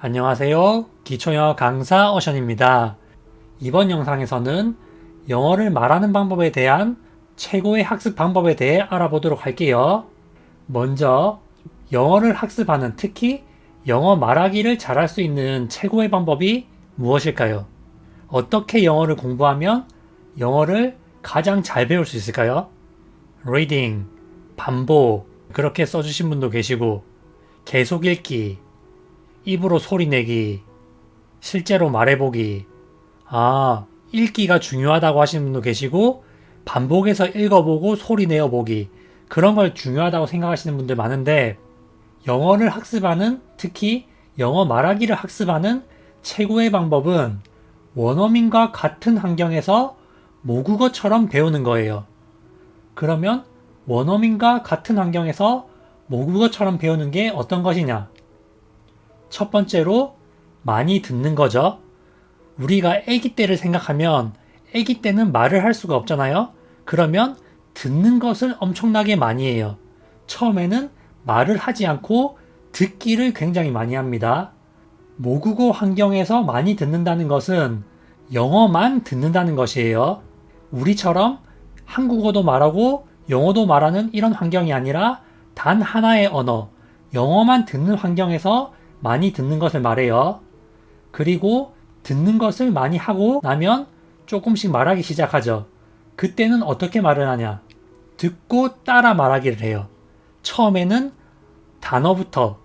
안녕하세요. 기초영어 강사 오션입니다. 이번 영상에서는 영어를 말하는 방법에 대한 최고의 학습 방법에 대해 알아보도록 할게요. 먼저 영어를 학습하는, 특히 영어 말하기를 잘할 수 있는 최고의 방법이 무엇일까요? 어떻게 영어를 공부하면 영어를 가장 잘 배울 수 있을까요? reading, 반복, 그렇게 써주신 분도 계시고, 계속 읽기, 입으로 소리 내기, 실제로 말해보기. 읽기가 중요하다고 하시는 분도 계시고, 반복해서 읽어보고 소리 내어보기. 그런 걸 중요하다고 생각하시는 분들 많은데, 영어를 학습하는, 특히 영어 말하기를 학습하는 최고의 방법은 원어민과 같은 환경에서 모국어처럼 배우는 거예요. 그러면 원어민과 같은 환경에서 모국어처럼 배우는 게 어떤 것이냐? 첫 번째로 많이 듣는 거죠. 우리가 아기 때를 생각하면 아기 때는 말을 할 수가 없잖아요. 그러면 듣는 것을 엄청나게 많이 해요. 처음에는 말을 하지 않고 듣기를 굉장히 많이 합니다. 모국어 환경에서 많이 듣는다는 것은 영어만 듣는다는 것이에요. 우리처럼 한국어도 말하고 영어도 말하는 이런 환경이 아니라 단 하나의 언어, 영어만 듣는 환경에서 많이 듣는 것을 말해요. 그리고 듣는 것을 많이 하고 나면 조금씩 말하기 시작하죠. 그때는 어떻게 말을 하냐? 듣고 따라 말하기를 해요. 처음에는 단어부터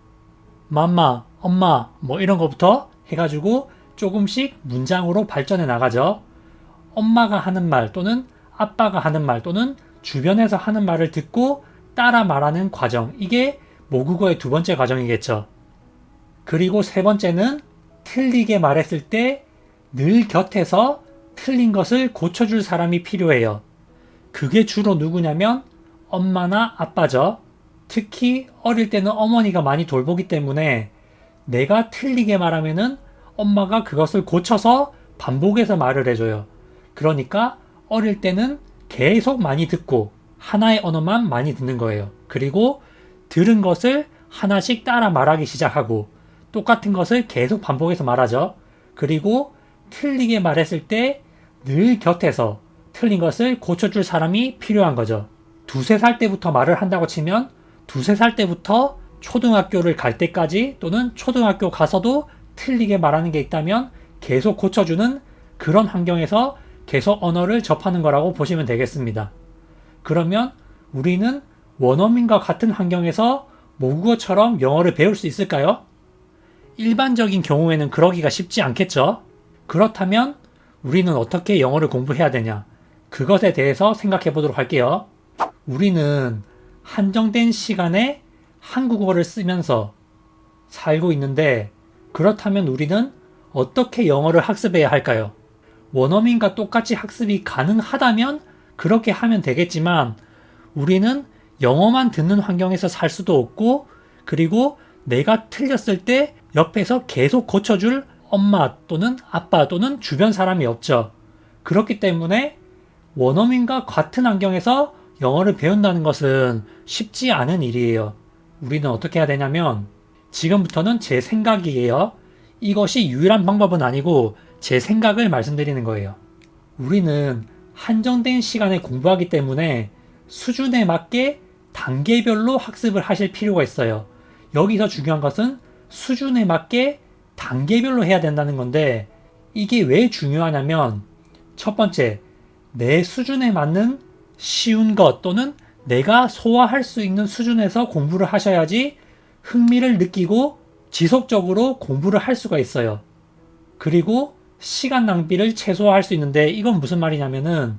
맘마, 엄마 뭐 이런 거부터 해가지고 조금씩 문장으로 발전해 나가죠. 엄마가 하는 말 또는 아빠가 하는 말 또는 주변에서 하는 말을 듣고 따라 말하는 과정. 이게 모국어의 두 번째 과정이겠죠. 그리고 세 번째는 틀리게 말했을 때 늘 곁에서 틀린 것을 고쳐줄 사람이 필요해요. 그게 주로 누구냐면 엄마나 아빠죠. 특히 어릴 때는 어머니가 많이 돌보기 때문에 내가 틀리게 말하면은 엄마가 그것을 고쳐서 반복해서 말을 해줘요. 그러니까 어릴 때는 계속 많이 듣고 하나의 언어만 많이 듣는 거예요. 그리고 들은 것을 하나씩 따라 말하기 시작하고 똑같은 것을 계속 반복해서 말하죠. 그리고 틀리게 말했을 때 늘 곁에서 틀린 것을 고쳐줄 사람이 필요한 거죠. 두세 살 때부터 말을 한다고 치면 두세 살 때부터 초등학교를 갈 때까지 또는 초등학교 가서도 틀리게 말하는 게 있다면 계속 고쳐주는 그런 환경에서 계속 언어를 접하는 거라고 보시면 되겠습니다. 그러면 우리는 원어민과 같은 환경에서 모국어처럼 영어를 배울 수 있을까요? 일반적인 경우에는 그러기가 쉽지 않겠죠? 그렇다면 우리는 어떻게 영어를 공부해야 되냐? 그것에 대해서 생각해 보도록 할게요. 우리는 한정된 시간에 한국어를 쓰면서 살고 있는데, 그렇다면 우리는 어떻게 영어를 학습해야 할까요? 원어민과 똑같이 학습이 가능하다면 그렇게 하면 되겠지만, 우리는 영어만 듣는 환경에서 살 수도 없고, 그리고 내가 틀렸을 때 옆에서 계속 고쳐줄 엄마 또는 아빠 또는 주변 사람이 없죠. 그렇기 때문에 원어민과 같은 환경에서 영어를 배운다는 것은 쉽지 않은 일이에요. 우리는 어떻게 해야 되냐면, 지금부터는 제 생각이에요. 이것이 유일한 방법은 아니고 제 생각을 말씀드리는 거예요. 우리는 한정된 시간에 공부하기 때문에 수준에 맞게 단계별로 학습을 하실 필요가 있어요. 여기서 중요한 것은 수준에 맞게 단계별로 해야 된다는 건데, 이게 왜 중요하냐면, 첫 번째, 내 수준에 맞는 쉬운 것 또는 내가 소화할 수 있는 수준에서 공부를 하셔야지 흥미를 느끼고 지속적으로 공부를 할 수가 있어요. 그리고 시간 낭비를 최소화할 수 있는데, 이건 무슨 말이냐면은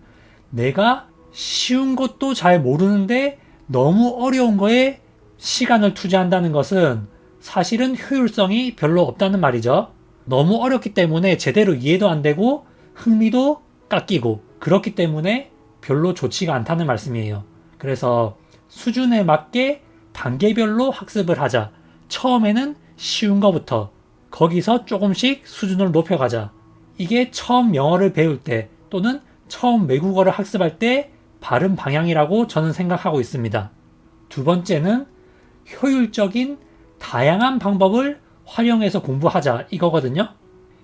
내가 쉬운 것도 잘 모르는데 너무 어려운 거에 시간을 투자한다는 것은 사실은 효율성이 별로 없다는 말이죠. 너무 어렵기 때문에 제대로 이해도 안 되고 흥미도 깎이고, 그렇기 때문에 별로 좋지가 않다는 말씀이에요. 그래서 수준에 맞게 단계별로 학습을 하자. 처음에는 쉬운 거부터, 거기서 조금씩 수준을 높여가자. 이게 처음 영어를 배울 때 또는 처음 외국어를 학습할 때 바른 방향이라고 저는 생각하고 있습니다. 두 번째는 효율적인 다양한 방법을 활용해서 공부하자 이거거든요.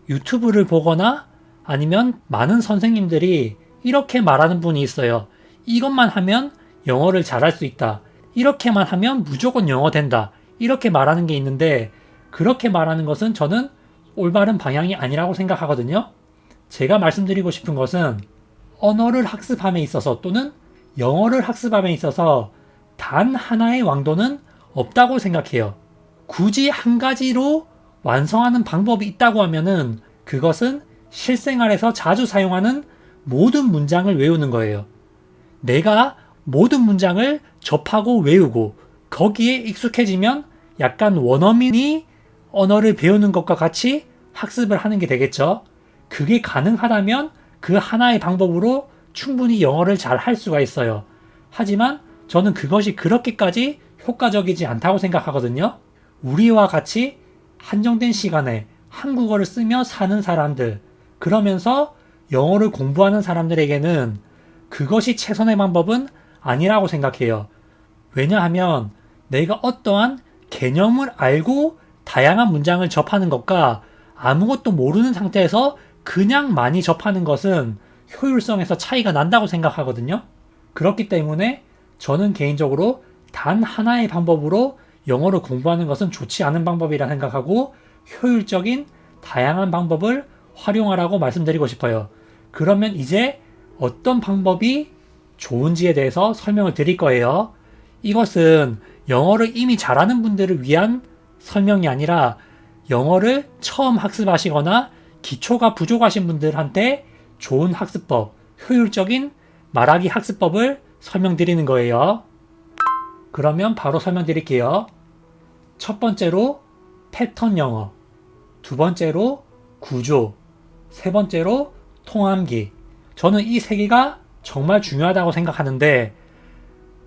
유튜브를 보거나 아니면 많은 선생님들이 이렇게 말하는 분이 있어요. 이것만 하면 영어를 잘할 수 있다. 이렇게만 하면 무조건 영어 된다. 이렇게 말하는 게 있는데 그렇게 말하는 것은 저는 올바른 방향이 아니라고 생각하거든요. 제가 말씀드리고 싶은 것은 언어를 학습함에 있어서 또는 영어를 학습함에 있어서 단 하나의 왕도는 없다고 생각해요. 굳이 한 가지로 완성하는 방법이 있다고 하면은 그것은 실생활에서 자주 사용하는 모든 문장을 외우는 거예요. 내가 모든 문장을 접하고 외우고 거기에 익숙해지면 약간 원어민이 언어를 배우는 것과 같이 학습을 하는 게 되겠죠. 그게 가능하다면 그 하나의 방법으로 충분히 영어를 잘 할 수가 있어요. 하지만 저는 그것이 그렇게까지 효과적이지 않다고 생각하거든요. 우리와 같이 한정된 시간에 한국어를 쓰며 사는 사람들, 그러면서 영어를 공부하는 사람들에게는 그것이 최선의 방법은 아니라고 생각해요. 왜냐하면 내가 어떠한 개념을 알고 다양한 문장을 접하는 것과 아무것도 모르는 상태에서 그냥 많이 접하는 것은 효율성에서 차이가 난다고 생각하거든요. 그렇기 때문에 저는 개인적으로 단 하나의 방법으로 영어를 공부하는 것은 좋지 않은 방법이라 생각하고 효율적인 다양한 방법을 활용하라고 말씀드리고 싶어요. 그러면 이제 어떤 방법이 좋은지에 대해서 설명을 드릴 거예요. 이것은 영어를 이미 잘하는 분들을 위한 설명이 아니라 영어를 처음 학습하시거나 기초가 부족하신 분들한테 좋은 학습법, 효율적인 말하기 학습법을 설명드리는 거예요. 그러면 바로 설명드릴게요. 첫 번째로 패턴 영어, 두 번째로 구조, 세 번째로 통함기. 저는 이 세 개가 정말 중요하다고 생각하는데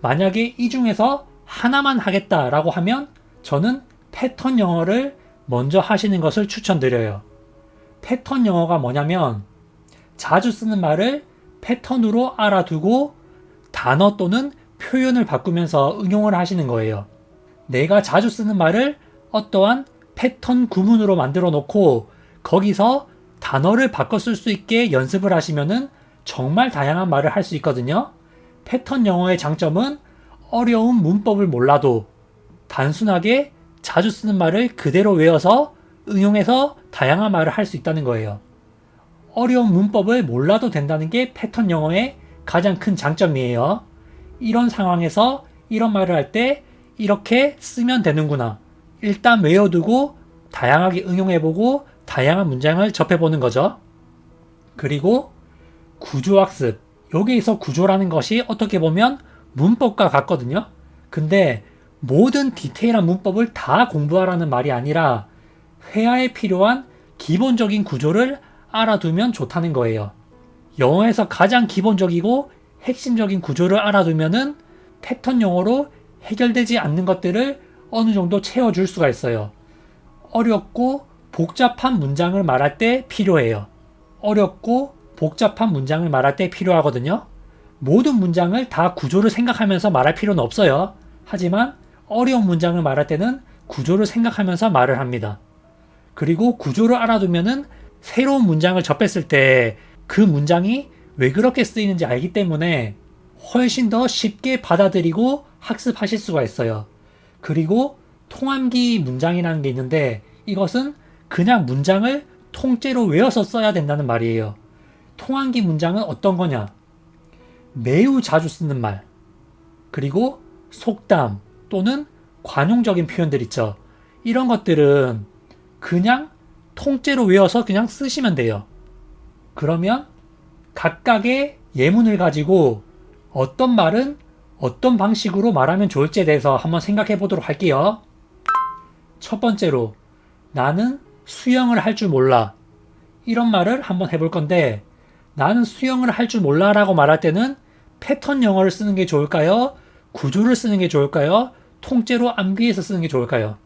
만약에 이 중에서 하나만 하겠다라고 하면 저는 패턴 영어를 먼저 하시는 것을 추천드려요. 패턴 영어가 뭐냐면 자주 쓰는 말을 패턴으로 알아두고 단어 또는 표현을 바꾸면서 응용을 하시는 거예요. 내가 자주 쓰는 말을 어떠한 패턴 구문으로 만들어 놓고 거기서 단어를 바꿔 쓸 수 있게 연습을 하시면은 정말 다양한 말을 할 수 있거든요. 패턴 영어의 장점은 어려운 문법을 몰라도 단순하게 자주 쓰는 말을 그대로 외워서 응용해서 다양한 말을 할 수 있다는 거예요. 어려운 문법을 몰라도 된다는 게 패턴 영어의 가장 큰 장점이에요. 이런 상황에서 이런 말을 할 때 이렇게 쓰면 되는구나. 일단 외워두고 다양하게 응용해보고 다양한 문장을 접해보는 거죠. 그리고 구조학습. 여기에서 구조라는 것이 어떻게 보면 문법과 같거든요. 근데 모든 디테일한 문법을 다 공부하라는 말이 아니라 회화에 필요한 기본적인 구조를 알아두면 좋다는 거예요. 영어에서 가장 기본적이고 핵심적인 구조를 알아두면은 패턴 영어로 해결되지 않는 것들을 어느 정도 채워줄 수가 있어요. 어렵고 복잡한 문장을 말할 때 필요해요. 어렵고 복잡한 문장을 말할 때 필요하거든요. 모든 문장을 다 구조를 생각하면서 말할 필요는 없어요. 하지만 어려운 문장을 말할 때는 구조를 생각하면서 말을 합니다. 그리고 구조를 알아두면은 새로운 문장을 접했을 때 그 문장이 왜 그렇게 쓰이는지 알기 때문에 훨씬 더 쉽게 받아들이고 학습하실 수가 있어요. 그리고 통함기 문장이라는 게 있는데 이것은 그냥 문장을 통째로 외워서 써야 된다는 말이에요. 통함기 문장은 어떤 거냐? 매우 자주 쓰는 말, 그리고 속담 또는 관용적인 표현들 있죠. 이런 것들은 그냥 통째로 외워서 그냥 쓰시면 돼요. 그러면 각각의 예문을 가지고 어떤 말은 어떤 방식으로 말하면 좋을지에 대해서 한번 생각해 보도록 할게요. 첫 번째로 나는 수영을 할 줄 몰라. 이런 말을 한번 해볼 건데 나는 수영을 할 줄 몰라 라고 말할 때는 패턴 영어를 쓰는 게 좋을까요? 구조를 쓰는 게 좋을까요? 통째로 암기해서 쓰는 게 좋을까요?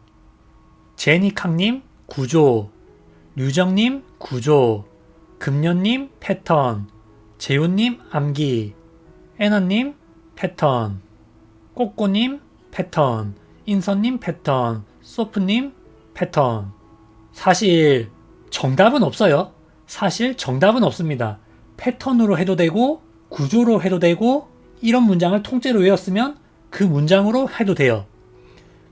제니캉님 구조, 류정님 구조, 금년님 패턴, 재훈님 암기, 애나님 패턴, 꼬꼬님 패턴, 인선님 패턴, 소프님 패턴. 사실 정답은 없어요. 사실 정답은 없습니다. 패턴으로 해도 되고 구조로 해도 되고 이런 문장을 통째로 외웠으면 그 문장으로 해도 돼요.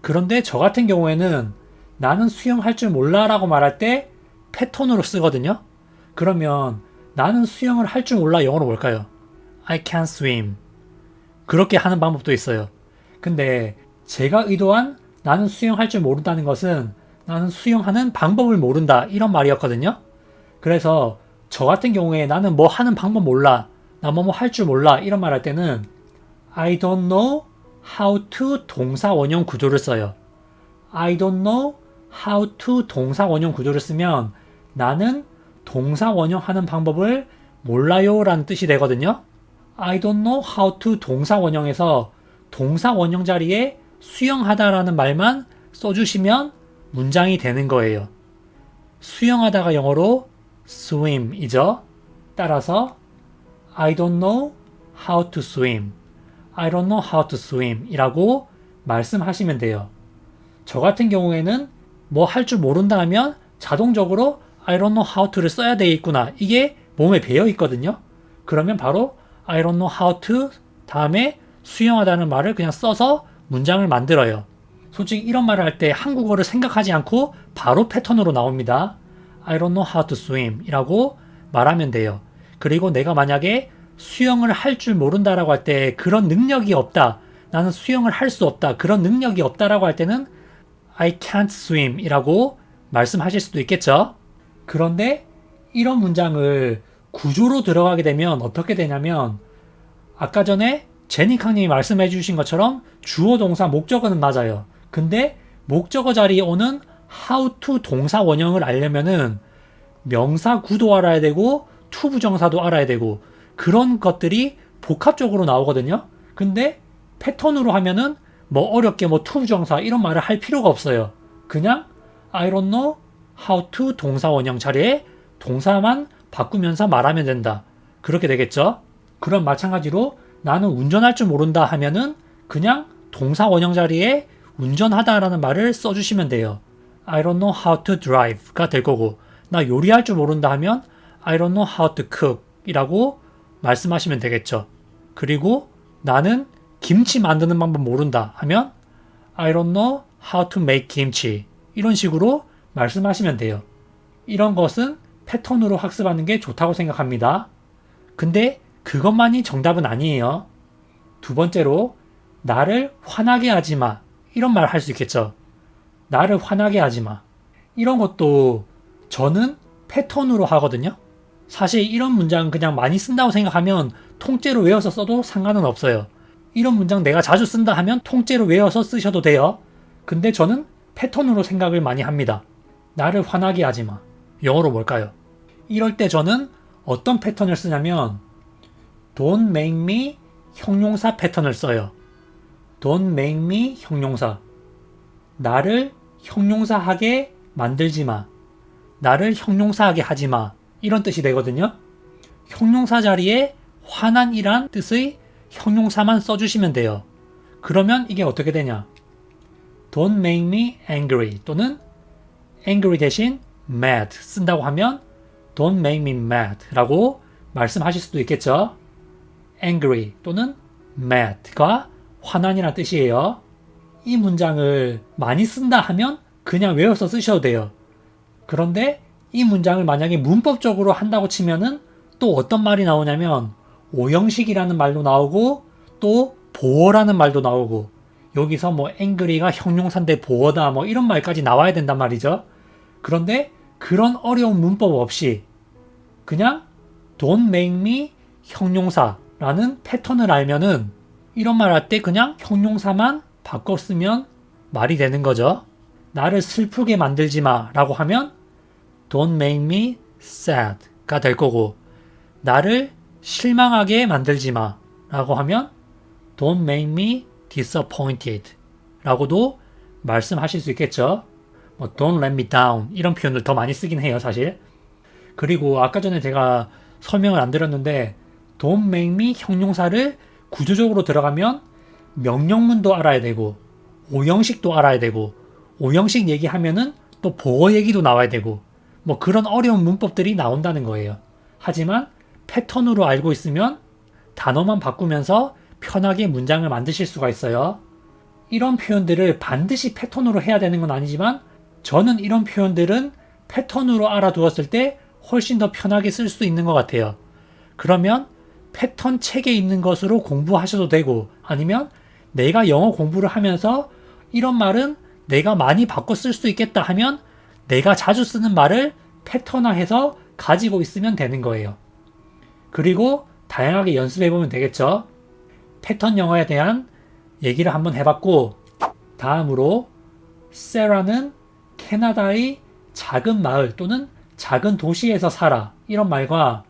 그런데 저 같은 경우에는 나는 수영할 줄 몰라 라고 말할 때 패턴으로 쓰거든요. 그러면 나는 수영을 할 줄 몰라 영어로 뭘까요? I can't swim. 그렇게 하는 방법도 있어요. 근데 제가 의도한 나는 수영할 줄 모른다는 것은 나는 수영하는 방법을 모른다 이런 말이었거든요. 그래서 저 같은 경우에 나는 뭐 하는 방법 몰라, 나 뭐 할 줄 몰라 이런 말 할 때는 I don't know how to 동사 원형 구조를 써요. I don't know how to 동사 원형 구조를 쓰면 나는 동사 원형 하는 방법을 몰라요 라는 뜻이 되거든요. I don't know how to 동사 원형에서 동사 원형 자리에 수영하다라는 말만 써주시면 문장이 되는 거예요. 수영하다가 영어로 swim이죠. 따라서 I don't know how to swim. I don't know how to swim 이라고 말씀하시면 돼요. 저 같은 경우에는 뭐 할 줄 모른다 하면 자동적으로 I don't know how to를 써야 돼 있구나. 이게 몸에 배어 있거든요. 그러면 바로 I don't know how to 다음에 수영하다는 말을 그냥 써서 문장을 만들어요. 솔직히 이런 말을 할 때 한국어를 생각하지 않고 바로 패턴으로 나옵니다. I don't know how to swim 이라고 말하면 돼요. 그리고 내가 만약에 수영을 할 줄 모른다라고 할 때 그런 능력이 없다. 나는 수영을 할 수 없다. 그런 능력이 없다라고 할 때는 I can't swim 이라고 말씀하실 수도 있겠죠. 그런데 이런 문장을 구조로 들어가게 되면 어떻게 되냐면 아까 전에 제니캉님이 말씀해 주신 것처럼 주어 동사 목적어는 맞아요. 근데 목적어 자리에 오는 how to 동사 원형을 알려면은 명사 구도 알아야 되고 to 부정사도 알아야 되고 그런 것들이 복합적으로 나오거든요. 근데 패턴으로 하면은 뭐 어렵게 뭐 to 부정사 이런 말을 할 필요가 없어요. 그냥 I don't know how to 동사 원형 자리에 동사만 바꾸면서 말하면 된다. 그렇게 되겠죠? 그럼 마찬가지로 나는 운전할 줄 모른다 하면은 그냥 동사 원형 자리에 운전하다라는 말을 써주시면 돼요. I don't know how to drive가 될 거고 나 요리할 줄 모른다 하면 I don't know how to cook 이라고 말씀하시면 되겠죠. 그리고 나는 김치 만드는 방법 모른다 하면 I don't know how to make kimchi 이런 식으로 말씀하시면 돼요. 이런 것은 패턴으로 학습하는 게 좋다고 생각합니다. 근데 그것만이 정답은 아니에요. 두 번째로 나를 화나게 하지 마 이런 말 할 수 있겠죠. 나를 화나게 하지 마. 이런 것도 저는 패턴으로 하거든요. 사실 이런 문장 그냥 많이 쓴다고 생각하면 통째로 외워서 써도 상관은 없어요. 이런 문장 내가 자주 쓴다 하면 통째로 외워서 쓰셔도 돼요. 근데 저는 패턴으로 생각을 많이 합니다. 나를 화나게 하지 마. 영어로 뭘까요? 이럴 때 저는 어떤 패턴을 쓰냐면 Don't make me 형용사 패턴을 써요. Don't make me 형용사. 나를 형용사하게 만들지 마. 나를 형용사하게 하지 마. 이런 뜻이 되거든요. 형용사 자리에 화난이란 뜻의 형용사만 써주시면 돼요. 그러면 이게 어떻게 되냐? Don't make me angry 또는 angry 대신 mad 쓴다고 하면 Don't make me mad 라고 말씀하실 수도 있겠죠. angry 또는 mad가 화난이란 뜻이에요. 이 문장을 많이 쓴다 하면 그냥 외워서 쓰셔도 돼요. 그런데 이 문장을 만약에 문법적으로 한다고 치면은 또 어떤 말이 나오냐면 오형식이라는 말도 나오고 또 보어라는 말도 나오고 여기서 뭐 angry가 형용사인데 보어다 뭐 이런 말까지 나와야 된단 말이죠. 그런데 그런 어려운 문법 없이 그냥 don't make me 형용사라는 패턴을 알면은 이런 말 할 때 그냥 형용사만 바꿔 쓰면 말이 되는 거죠. 나를 슬프게 만들지 마 라고 하면 Don't make me sad가 될 거고 나를 실망하게 만들지 마 라고 하면 Don't make me disappointed 라고도 말씀하실 수 있겠죠. 뭐 Don't let me down 이런 표현을 더 많이 쓰긴 해요 사실. 그리고 아까 전에 제가 설명을 안 드렸는데 Don't make me 형용사를 구조적으로 들어가면 명령문도 알아야 되고 오형식도 알아야 되고 오형식 얘기하면은 또 보어 얘기도 나와야 되고 뭐 그런 어려운 문법들이 나온다는 거예요. 하지만 패턴으로 알고 있으면 단어만 바꾸면서 편하게 문장을 만드실 수가 있어요. 이런 표현들을 반드시 패턴으로 해야 되는 건 아니지만 저는 이런 표현들은 패턴으로 알아두었을 때 훨씬 더 편하게 쓸 수 있는 것 같아요. 그러면 패턴 책에 있는 것으로 공부하셔도 되고 아니면 내가 영어 공부를 하면서 이런 말은 내가 많이 바꿔 쓸 수 있겠다 하면 내가 자주 쓰는 말을 패턴화해서 가지고 있으면 되는 거예요. 그리고 다양하게 연습해보면 되겠죠. 패턴 영어에 대한 얘기를 한번 해봤고 다음으로 세라는 캐나다의 작은 마을 또는 작은 도시에서 살아 이런 말과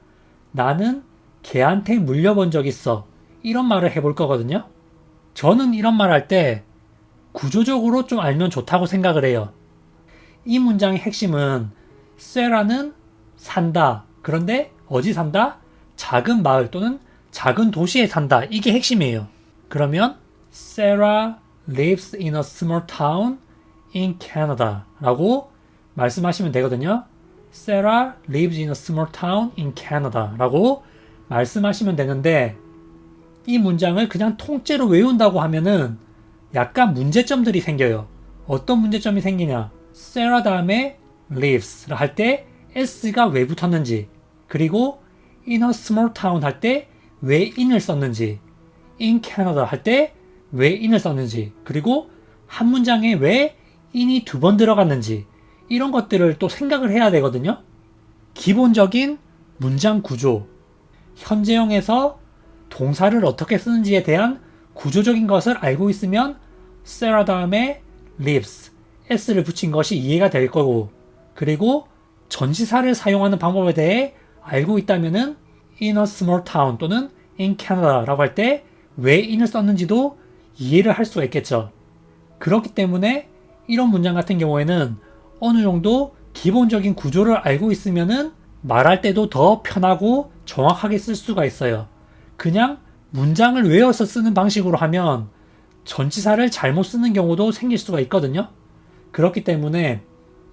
나는 개한테 물려본 적 있어 이런 말을 해볼 거거든요. 저는 이런 말 할 때 구조적으로 좀 알면 좋다고 생각을 해요. 이 문장의 핵심은 세라는 산다. 그런데 어디 산다? 작은 마을 또는 작은 도시에 산다. 이게 핵심이에요. 그러면 Sarah lives in a small town in Canada 라고 말씀하시면 되거든요. Sarah lives in a small town in Canada 라고 말씀하시면 되는데 이 문장을 그냥 통째로 외운다고 하면은 약간 문제점들이 생겨요. 어떤 문제점이 생기냐? Sarah 다음에 lives 할 때 s가 왜 붙었는지 그리고 in a small town 할 때 왜 in을 썼는지 in Canada 할 때 왜 in을 썼는지 그리고 한 문장에 왜 in이 두 번 들어갔는지 이런 것들을 또 생각을 해야 되거든요. 기본적인 문장 구조, 현재형에서 동사를 어떻게 쓰는지에 대한 구조적인 것을 알고 있으면 Sarah 다음에 lives, s를 붙인 것이 이해가 될 거고 그리고 전치사를 사용하는 방법에 대해 알고 있다면은 in a small town 또는 in Canada 라고 할 때 왜 in을 썼는지도 이해를 할 수가 있겠죠. 그렇기 때문에 이런 문장 같은 경우에는 어느 정도 기본적인 구조를 알고 있으면은 말할 때도 더 편하고 정확하게 쓸 수가 있어요. 그냥 문장을 외워서 쓰는 방식으로 하면 전치사를 잘못 쓰는 경우도 생길 수가 있거든요. 그렇기 때문에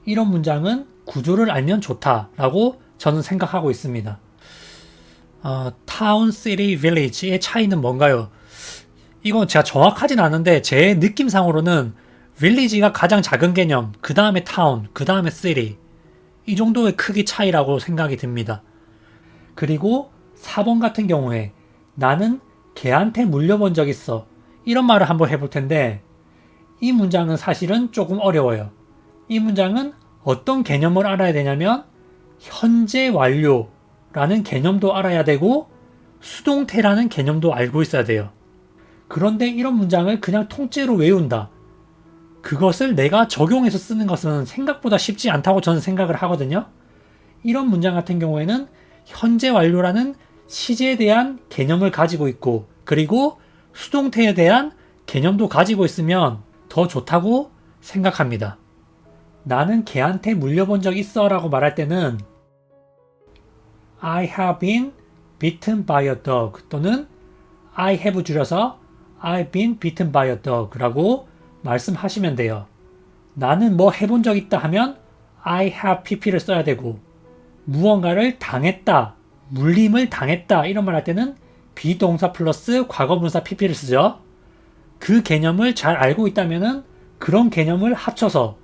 이런 문장은 구조를 알면 좋다라고 저는 생각하고 있습니다. town, city, village의 차이는 뭔가요? 이건 제가 정확하진 않은데 제 느낌상으로는 village가 가장 작은 개념, 그 다음에 town, 그 다음에 city 이 정도의 크기 차이라고 생각이 듭니다. 그리고 4번 같은 경우에 나는 개한테 물려본 적 있어 이런 말을 한번 해볼 텐데 이 문장은 사실은 조금 어려워요. 이 문장은 어떤 개념을 알아야 되냐면 현재 완료라는 개념도 알아야 되고 수동태라는 개념도 알고 있어야 돼요. 그런데 이런 문장을 그냥 통째로 외운다. 그것을 내가 적용해서 쓰는 것은 생각보다 쉽지 않다고 저는 생각을 하거든요. 이런 문장 같은 경우에는 현재 완료라는 시제에 대한 개념을 가지고 있고 그리고 수동태에 대한 개념도 가지고 있으면 더 좋다고 생각합니다. 나는 개한테 물려본 적 있어 라고 말할 때는 I have been bitten by a dog 또는 I have 줄여서 I've been bitten by a dog 라고 말씀하시면 돼요. 나는 뭐 해본 적 있다 하면 I have pp를 써야 되고 무언가를 당했다, 물림을 당했다 이런 말 할 때는 비동사 플러스 과거분사 pp를 쓰죠. 그 개념을 잘 알고 있다면은 그런 개념을 합쳐서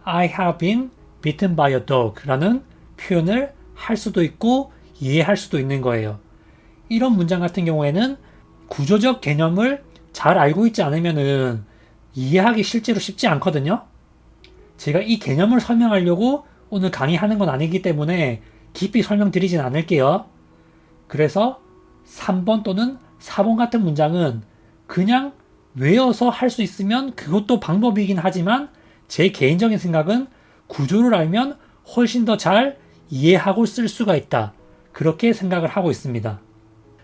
I have been bitten by a dog 라는 표현을 할 수도 있고 이해할 수도 있는 거예요. 이런 문장 같은 경우에는 구조적 개념을 잘 알고 있지 않으면은 이해하기 실제로 쉽지 않거든요. 제가 이 개념을 설명하려고 오늘 강의하는 건 아니기 때문에 깊이 설명드리진 않을게요. 그래서 3번 또는 4번 같은 문장은 그냥 외워서 할 수 있으면 그것도 방법이긴 하지만 제 개인적인 생각은 구조를 알면 훨씬 더 잘 이해하고 쓸 수가 있다. 그렇게 생각을 하고 있습니다.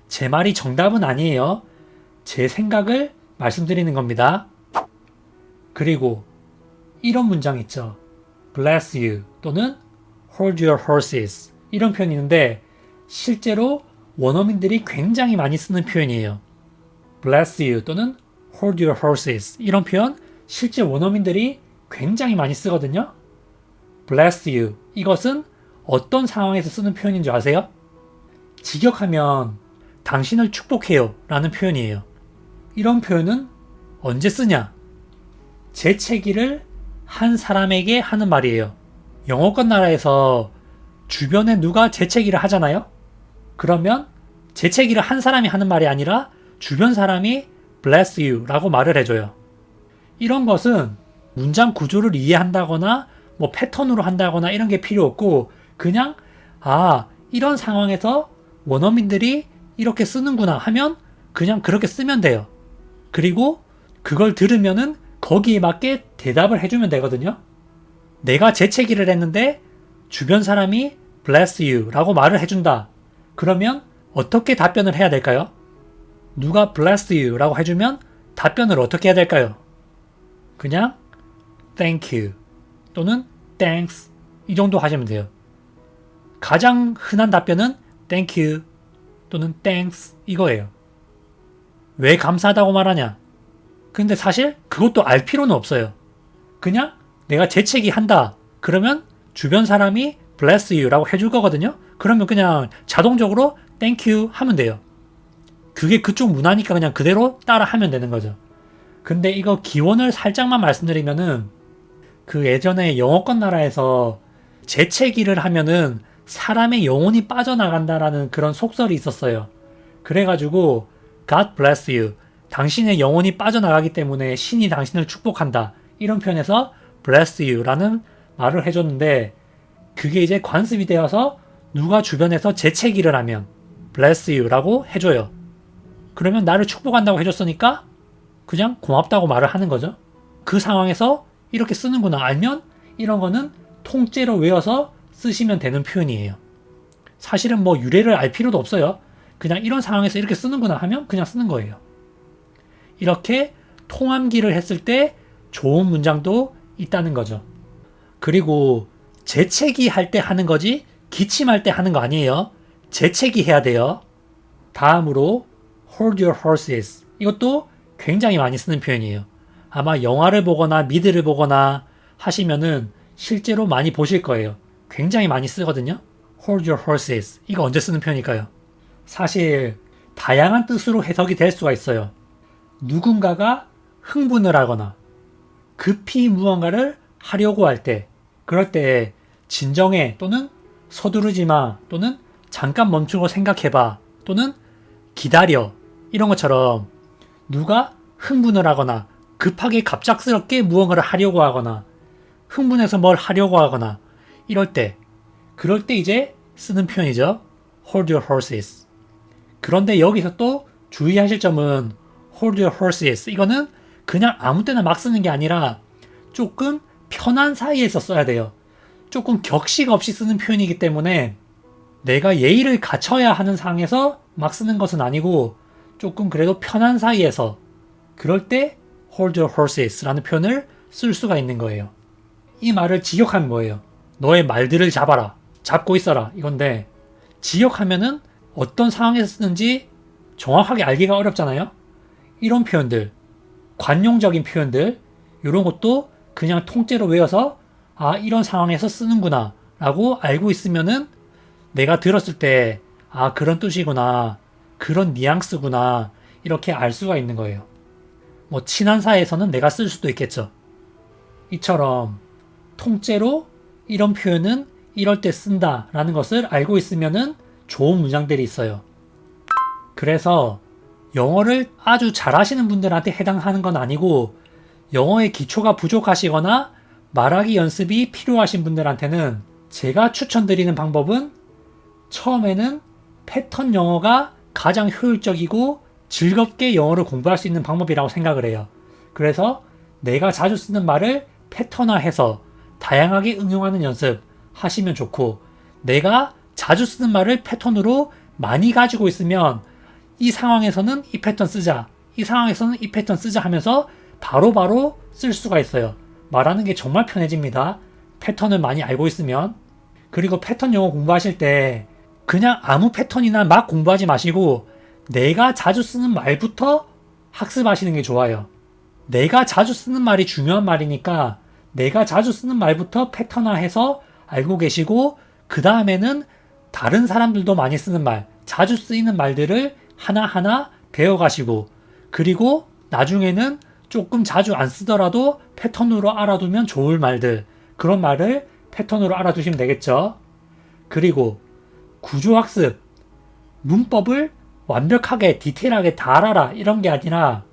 제 말이 정답은 아니에요. 제 생각을 말씀드리는 겁니다. 그리고 이런 문장 있죠. Bless you 또는 Hold your horses 이런 표현이 있는데 실제로 원어민들이 굉장히 많이 쓰는 표현이에요. Bless you 또는 Hold your horses 이런 표현 실제 원어민들이 굉장히 많이 쓰거든요. bless you. 이것은 어떤 상황에서 쓰는 표현인 줄 아세요? 직역하면 당신을 축복해요 라는 표현이에요. 이런 표현은 언제 쓰냐? 재채기를 한 사람에게 하는 말이에요. 영어권 나라에서 주변에 누가 재채기를 하잖아요? 그러면 재채기를 한 사람이 하는 말이 아니라 주변 사람이 bless you 라고 말을 해줘요. 이런 것은 문장 구조를 이해한다거나 뭐 패턴으로 한다거나 이런 게 필요 없고 그냥 이런 상황에서 원어민들이 이렇게 쓰는구나 하면 그냥 그렇게 쓰면 돼요. 그리고 그걸 들으면은 거기에 맞게 대답을 해주면 되거든요. 내가 재채기를 했는데 주변 사람이 bless you 라고 말을 해준다. 그러면 어떻게 답변을 해야 될까요? 누가 bless you 라고 해주면 답변을 어떻게 해야 될까요? 그냥 thank you 또는 thanks 이 정도 하시면 돼요. 가장 흔한 답변은 thank you 또는 thanks 이거예요. 왜 감사하다고 말하냐? 근데 사실 그것도 알 필요는 없어요. 그냥 내가 재채기 한다. 그러면 주변 사람이 bless you 라고 해줄 거거든요. 그러면 그냥 자동적으로 thank you 하면 돼요. 그게 그쪽 문화니까 그냥 그대로 따라 하면 되는 거죠. 근데 이거 기원을 살짝만 말씀드리면은 그 예전에 영어권 나라에서 재채기를 하면은 사람의 영혼이 빠져나간다라는 그런 속설이 있었어요. 그래가지고 God bless you. 당신의 영혼이 빠져나가기 때문에 신이 당신을 축복한다. 이런 표현에서 bless you 라는 말을 해줬는데 그게 이제 관습이 되어서 누가 주변에서 재채기를 하면 bless you 라고 해줘요. 그러면 나를 축복한다고 해줬으니까 그냥 고맙다고 말을 하는 거죠. 그 상황에서 이렇게 쓰는구나 알면 이런 거는 통째로 외워서 쓰시면 되는 표현이에요. 사실은 뭐 유래를 알 필요도 없어요. 그냥 이런 상황에서 이렇게 쓰는구나 하면 그냥 쓰는 거예요. 이렇게 통함기를 했을 때 좋은 문장도 있다는 거죠. 그리고 재채기 할 때 하는 거지 기침할 때 하는 거 아니에요. 재채기 해야 돼요. 다음으로 hold your horses. 이것도 굉장히 많이 쓰는 표현이에요. 아마 영화를 보거나 미드를 보거나 하시면은 실제로 많이 보실 거예요. 굉장히 많이 쓰거든요. hold your horses. 이거 언제 쓰는 표현일까요? 사실 다양한 뜻으로 해석이 될 수가 있어요. 누군가가 흥분을 하거나 급히 무언가를 하려고 할 때, 그럴 때 진정해 또는 서두르지 마 또는 잠깐 멈추고 생각해봐 또는 기다려 이런 것처럼 누가 흥분을 하거나 급하게 갑작스럽게 무언가를 하려고 하거나 흥분해서 뭘 하려고 하거나 이럴 때 그럴 때 이제 쓰는 표현이죠. hold your horses. 그런데 여기서 또 주의하실 점은 hold your horses 이거는 그냥 아무 때나 막 쓰는 게 아니라 조금 편한 사이에서 써야 돼요. 조금 격식 없이 쓰는 표현이기 때문에 내가 예의를 갖춰야 하는 상황에서 막 쓰는 것은 아니고 조금 그래도 편한 사이에서 그럴 때 hold your horses 라는 표현을 쓸 수가 있는 거예요. 이 말을 직역하면 뭐예요? 너의 말들을 잡아라. 잡고 있어라. 이건데 직역하면은 어떤 상황에서 쓰는지 정확하게 알기가 어렵잖아요. 이런 표현들, 관용적인 표현들 이런 것도 그냥 통째로 외워서 이런 상황에서 쓰는구나 라고 알고 있으면은 내가 들었을 때 그런 뜻이구나 그런 뉘앙스구나 이렇게 알 수가 있는 거예요. 뭐 친한 사이에서는 내가 쓸 수도 있겠죠. 이처럼 통째로 이런 표현은 이럴 때 쓴다 라는 것을 알고 있으면은 좋은 문장들이 있어요. 그래서 영어를 아주 잘하시는 분들한테 해당하는 건 아니고 영어의 기초가 부족하시거나 말하기 연습이 필요하신 분들한테는 제가 추천드리는 방법은 처음에는 패턴 영어가 가장 효율적이고 즐겁게 영어를 공부할 수 있는 방법이라고 생각을 해요. 그래서 내가 자주 쓰는 말을 패턴화해서 다양하게 응용하는 연습 하시면 좋고 내가 자주 쓰는 말을 패턴으로 많이 가지고 있으면 이 상황에서는 이 패턴 쓰자 이 상황에서는 이 패턴 쓰자 하면서 바로바로 쓸 수가 있어요. 말하는 게 정말 편해집니다. 패턴을 많이 알고 있으면. 그리고 패턴 영어 공부하실 때 그냥 아무 패턴이나 막 공부하지 마시고 내가 자주 쓰는 말부터 학습하시는 게 좋아요. 내가 자주 쓰는 말이 중요한 말이니까 내가 자주 쓰는 말부터 패턴화해서 알고 계시고, 그 다음에는 다른 사람들도 많이 쓰는 말, 자주 쓰이는 말들을 하나하나 배워가시고, 그리고 나중에는 조금 자주 안 쓰더라도 패턴으로 알아두면 좋을 말들, 그런 말을 패턴으로 알아두시면 되겠죠. 그리고 구조학습, 문법을 완벽하게 디테일하게 다 알아라 이런 게 아니라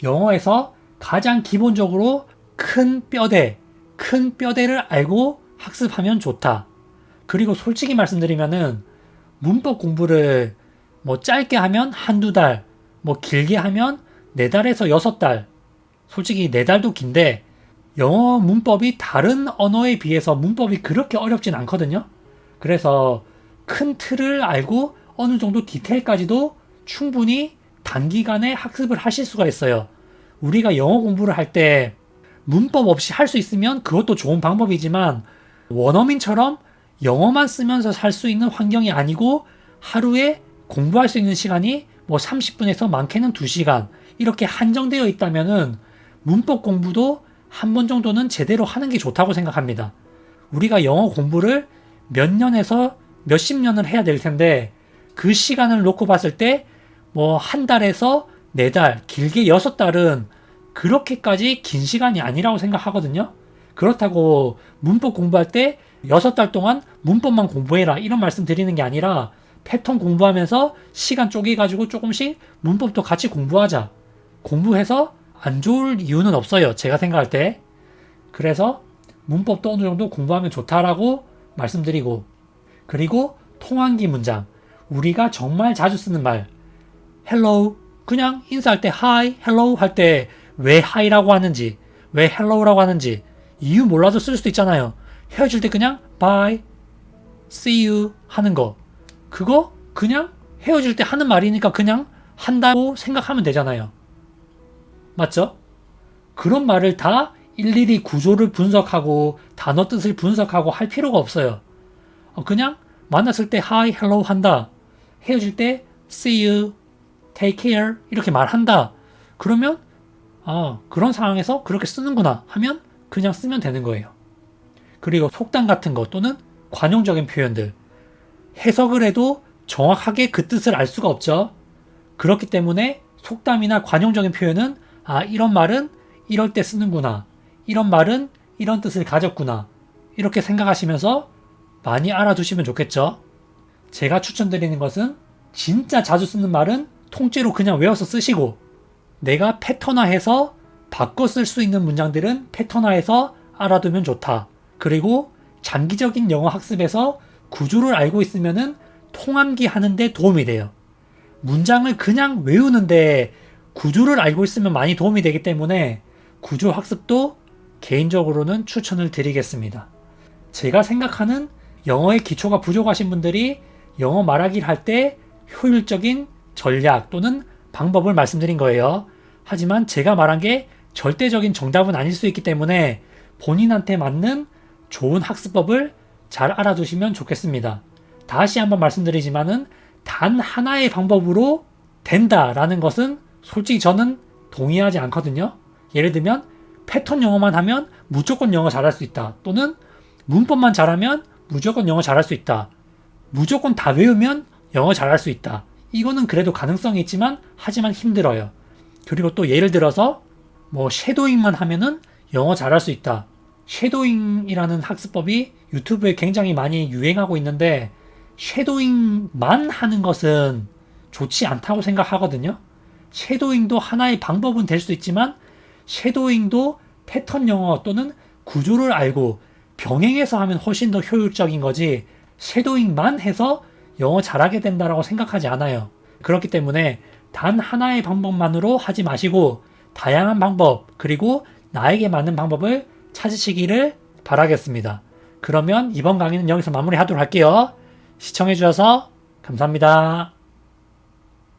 영어에서 가장 기본적으로 큰 뼈대를 알고 학습하면 좋다. 그리고 솔직히 말씀드리면은 문법 공부를 뭐 짧게 하면 한두 달, 뭐 길게 하면 4달에서 6달. 솔직히 4달도 긴데 영어 문법이 다른 언어에 비해서 문법이 그렇게 어렵진 않거든요. 그래서 큰 틀을 알고 어느 정도 디테일까지도 충분히 단기간에 학습을 하실 수가 있어요. 우리가 영어 공부를 할 때 문법 없이 할 수 있으면 그것도 좋은 방법이지만 원어민처럼 영어만 쓰면서 살 수 있는 환경이 아니고 하루에 공부할 수 있는 시간이 뭐 30분에서 많게는 2시간 이렇게 한정되어 있다면은 문법 공부도 한 번 정도는 제대로 하는 게 좋다고 생각합니다. 우리가 영어 공부를 몇 년에서 몇십 년을 해야 될 텐데 그 시간을 놓고 봤을 때 뭐 한 달에서 4달, 길게 6달은 그렇게까지 긴 시간이 아니라고 생각하거든요. 그렇다고 문법 공부할 때 6달 동안 문법만 공부해라 이런 말씀 드리는 게 아니라 패턴 공부하면서 시간 쪼개가지고 조금씩 문법도 같이 공부하자. 공부해서 안 좋을 이유는 없어요. 제가 생각할 때. 그래서 문법도 어느 정도 공부하면 좋다라고 말씀드리고, 그리고 통한기 문장. 우리가 정말 자주 쓰는 말. hello. 그냥 인사할 때 hi, hello 할 때 왜 hi라고 하는지, 왜 hello라고 하는지 이유 몰라도 쓸 수도 있잖아요. 헤어질 때 그냥 bye, see you 하는 거. 그거 그냥 헤어질 때 하는 말이니까 그냥 한다고 생각하면 되잖아요. 맞죠? 그런 말을 다 일일이 구조를 분석하고 단어 뜻을 분석하고 할 필요가 없어요. 그냥 만났을 때 hi, hello 한다. 헤어질 때 see you, take care 이렇게 말한다. 그러면 그런 상황에서 그렇게 쓰는구나 하면 그냥 쓰면 되는 거예요. 그리고 속담 같은 거 또는 관용적인 표현들. 해석을 해도 정확하게 그 뜻을 알 수가 없죠. 그렇기 때문에 속담이나 관용적인 표현은 이런 말은 이럴 때 쓰는구나. 이런 말은 이런 뜻을 가졌구나. 이렇게 생각하시면서 많이 알아두시면 좋겠죠. 제가 추천드리는 것은 진짜 자주 쓰는 말은 통째로 그냥 외워서 쓰시고, 내가 패턴화해서 바꿔 쓸 수 있는 문장들은 패턴화해서 알아두면 좋다. 그리고 장기적인 영어 학습에서 구조를 알고 있으면은 통암기 하는데 도움이 돼요. 문장을 그냥 외우는데 구조를 알고 있으면 많이 도움이 되기 때문에 구조 학습도 개인적으로는 추천을 드리겠습니다. 제가 생각하는 영어의 기초가 부족하신 분들이 영어 말하기를 할 때 효율적인 전략 또는 방법을 말씀드린 거예요. 하지만 제가 말한 게 절대적인 정답은 아닐 수 있기 때문에 본인한테 맞는 좋은 학습법을 잘 알아두시면 좋겠습니다. 다시 한번 말씀드리지만은 단 하나의 방법으로 된다라는 것은 솔직히 저는 동의하지 않거든요. 예를 들면 패턴 영어만 하면 무조건 영어 잘할 수 있다. 또는 문법만 잘하면 무조건 영어 잘할 수 있다. 무조건 다 외우면 영어 잘할 수 있다. 이거는 그래도 가능성이 있지만 하지만 힘들어요. 그리고 또 예를 들어서 뭐 쉐도잉만 하면은 영어 잘할 수 있다. 쉐도잉이라는 학습법이 유튜브에 굉장히 많이 유행하고 있는데 쉐도잉만 하는 것은 좋지 않다고 생각하거든요. 쉐도잉도 하나의 방법은 될 수 있지만 쉐도잉도 패턴 영어 또는 구조를 알고 병행해서 하면 훨씬 더 효율적인 거지 쉐도잉만 해서 영어 잘하게 된다라고 생각하지 않아요. 그렇기 때문에 단 하나의 방법만으로 하지 마시고 다양한 방법 그리고 나에게 맞는 방법을 찾으시기를 바라겠습니다. 그러면 이번 강의는 여기서 마무리하도록 할게요. 시청해주셔서 감사합니다.